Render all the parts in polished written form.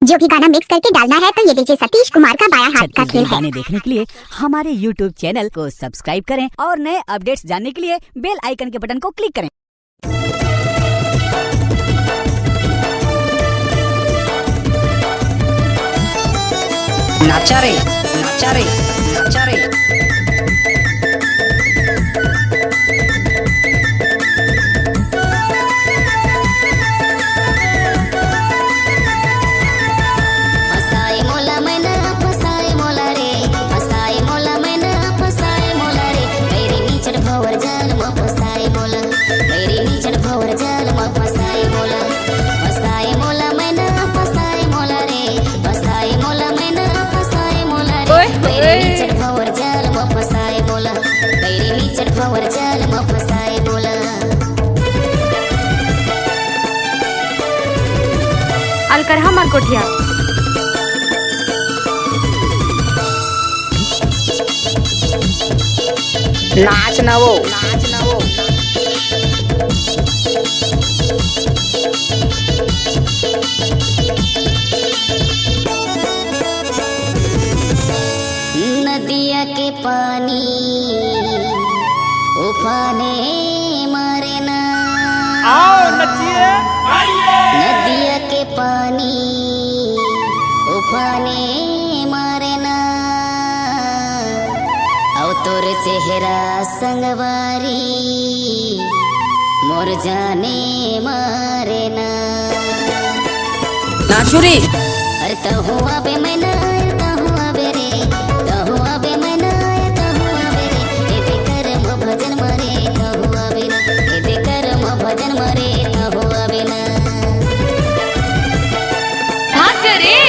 जो भी गाना मिक्स करके डालना है तो ये डीजे सतीश कुमार का बायां हाथ का खेल है। गाने देखने के लिए हमारे YouTube चैनल को सब्सक्राइब करें और नए अपडेट्स जानने के लिए बेल आइकन के बटन को क्लिक करें। नाचा रे, नाचा रे, नाचा रे। अलकर हमार कोठिया नाच ना वो, नाच ना वो। नदिया के पानी उफाने मारे ना, आओ नचिए, नदिया के पानी उफाने मारे ना, औ तोर चेहरा संगवारी मोर जाने मारे ना। नाचो रे। अरे तो हुआ बे मैं ना, तो हुआ बे रे, तो हुआ बे मैं ना, तो हुआ बे रे, ए दे कर मो भजन मरे, तो हुआ बे ना, ए दे कर मो भजन मरे, तो हुआ बे ना। भाग रे।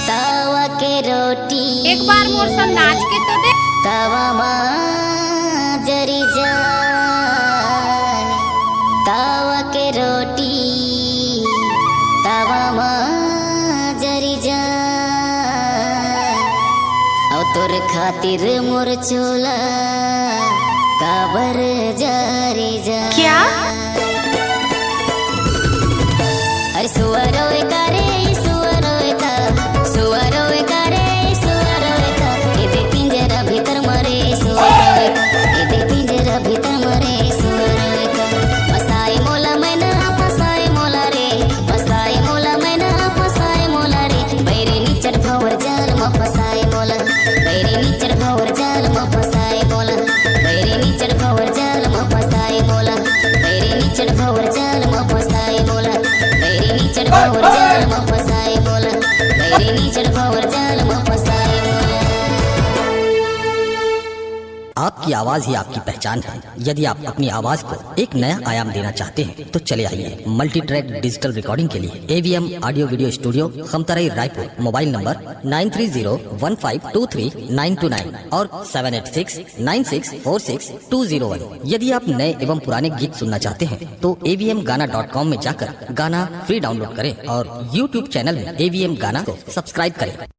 तावा के रोटी एक बार मोर संग नाच के तो दे। तावा माँ जरी जाए, तावा के रोटी तावा माँ जरी जाए, और तोर खातिर मोर चोला काबर जारी जाए। क्या? अरे सुअरोए का रे, सुअरोए का, सुअरोए का रे, सुअरोए का, ए दे पिंजरा भीतर मरे, सुअरोए का, ए दे पिंजरा भीतर मरे, सुअरोए का। फसाए मोला मैना, फसाए मोला रे, फसाए मोला मैना, फसाए मोला रे, बैरे नीचर भवर जाल म फसाए मोला, बैरे नीचर भवर जाल म फसाए मोला, बैरे नीचर भवर जाल म फसाए मोला, बैरे नीचर भवर जाल म फसाए मोला, बैरे नीचर भवर जाल म फसाए मोला, बैरे नीचर भवर जाल म फसाए मोला। आपकी आवाज ही आपकी पहचान है। यदि आप अपनी आवाज को एक नया आयाम देना चाहते हैं तो चले आइए मल्टी ट्रैक डिजिटल रिकॉर्डिंग के लिए AVM audio video studio Khamtarai Raipur. Mobile number 9301523929 और 7869646201। यदि आप नए एवं पुराने गीत सुनना चाहते हैं तो avmgana.com में जाकर गाना फ्री डाउनलोड करें और YouTube चैनल में AVM गाना को सब्सक्राइब करें।